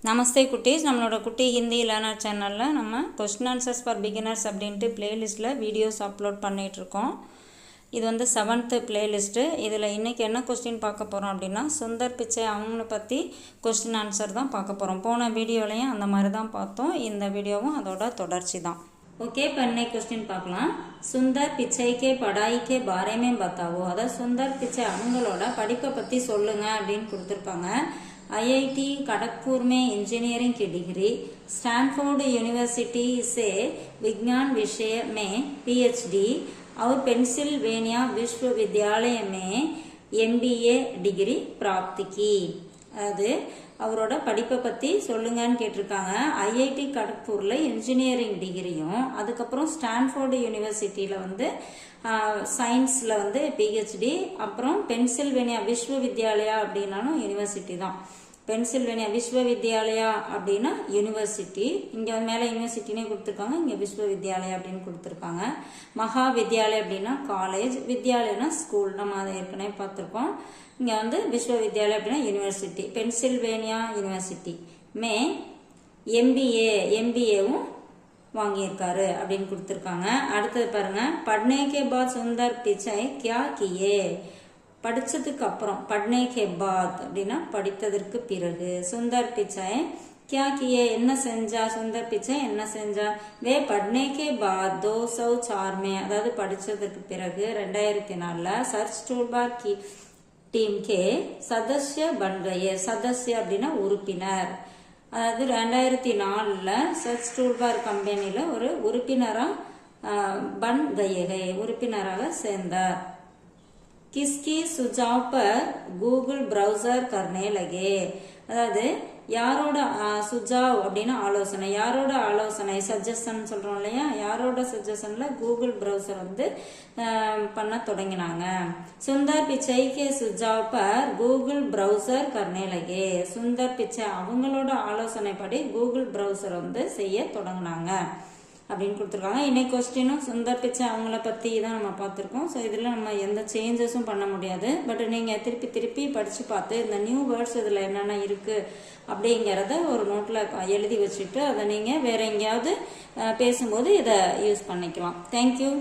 நமஸ்தே குட்டீஸ். நம்மளோட குட்டி ஹிந்தி லேர்னர் சேனலில் நம்ம கொஸ்டின் ஆன்சர்ஸ் ஃபார் பிகினர்ஸ் அப்படின்ட்டு பிளேலிஸ்ட்டில் வீடியோஸ் அப்லோட் பண்ணிகிட்ருக்கோம். இது வந்து 7th பிளேலிஸ்ட்டு. இதில் இன்றைக்கி என்ன கொஸ்டின் பார்க்க போகிறோம் அப்படின்னா, சுந்தர் பிச்சை அவங்கள பற்றி கொஸ்டின் ஆன்சர் தான் பார்க்க போகிறோம். போன வீடியோலையும் அந்த மாதிரி தான் பார்த்தோம். இந்த வீடியோவும் அதோட தொடர்ச்சி தான். ஓகே, இப்போ இன்னைக்கு கொஸ்டின் பார்க்கலாம். சுந்தர் பிச்சைக்கே படாய்க்கே பாரேமே பத்தாவோ, அதாவது சுந்தர் பிச்சை அவங்களோட படிப்பை பற்றி சொல்லுங்கள் அப்படின்னு கொடுத்துருக்காங்க. IIT खड़गपुर में इंजीनियरिंग की डिग्री, स्टैनफोर्ड यूनिवर्सिटी से विज्ञान विषय में PhD और पेंसिल्वेनिया विश्वविद्यालय में MBA डिग्री प्राप्त की. அது அவரோட படிப்பை பற்றி சொல்லுங்கன்னு கேட்டிருக்காங்க. IIT खड़गपुरல இன்ஜினியரிங் டிகிரியும், அதுக்கப்புறம் ஸ்டான்ஃபோர்டு யூனிவர்சிட்டியில் வந்து சயின்ஸில் வந்து PhD, அப்புறம் பென்சில்வேனியா விஸ்வவித்யாலயா அப்படின்னாலும் யூனிவர்சிட்டி தான். பென்சில்வேனியா விஸ்வவித்யாலயா அப்படின்னா யூனிவர்சிட்டி. இங்கே மேலே யூனிவர்சிட்டினே கொடுத்துருக்காங்க, இங்கே விஸ்வவித்யாலயா அப்படின்னு கொடுத்துருக்காங்க. மகா வித்யாலயா அப்படின்னா காலேஜ், வித்யாலயனா ஸ்கூல். நம்ம அதை ஏற்கனவே பார்த்துருக்கோம். இங்கே வந்து விஸ்வவித்யாலயா அப்படின்னா யூனிவர்சிட்டி. பென்சில்வேனியா யூனிவர்சிட்டி மே MBAவும் வாங்கியிருக்காரு அப்படின்னு கொடுத்துருக்காங்க. அடுத்தது பாருங்க, பட்னே கே பாத் சுந்தர் பிச்சை கியா கியே, படித்ததுக்கு அப்புறம் பட்னே கே பாத் அப்படின்னா படித்ததற்கு பிறகு, சுந்தர் பிச்சை கியா கியே என்ன செஞ்சா, சுந்தர் பிச்சை என்ன செஞ்சா, வே பட்னே கே பாத் 2004 में, அதாவது படித்ததற்கு பிறகு 2004 சர்ச் டூல்பார் கி டீம் கே சதஸ்ய பன் கயே. சதஸ்ய அப்படின்னா உறுப்பினர். அதாவது 2004 சர்ச் டூல்பார் கம்பெனியில் ஒரு உறுப்பினராக பன் கயே, உறுப்பினராக சேர்ந்தார். கிஸ்கி சுஜாவ் பர் கூகுள் ப்ரௌசர் கர்னே லகே, அதாவது யாரோட சுஜாவ் அப்படின்னா ஆலோசனை, யாரோட ஆலோசனை சஜஷன் சொல்றோம் இல்லையா, யாரோட சஜஷன்ல கூகுள் ப்ரௌசர் வந்து பண்ண தொடங்கினாங்க. சுந்தர் பிச்சை கே சுஜாவ் பர் கூகுள் ப்ரௌசர் கர்னே லகே, சுந்தர் பிச்சை அவங்களோட ஆலோசனை படி கூகுள் ப்ரௌசர் வந்து செய்ய தொடங்கினாங்க அப்படின்னு கொடுத்துருக்காங்க. இன்னைக்கு கொஸ்டினும் சுந்தர் பிச்சை அவங்கள பற்றி தான் நம்ம பார்த்துருக்கோம். ஸோ இதில் நம்ம எந்த சேஞ்சஸும் பண்ண முடியாது. பட் நீங்கள் திருப்பி படித்து பார்த்து இந்த நியூ வேர்ட்ஸ் இதில் என்னென்ன இருக்குது அப்படிங்கிறத ஒரு நோட்டில் எழுதி வச்சுட்டு அதை நீங்கள் வேற எங்கேயாவது பேசும்போது இதை யூஸ் பண்ணிக்கலாம். தேங்க்யூ.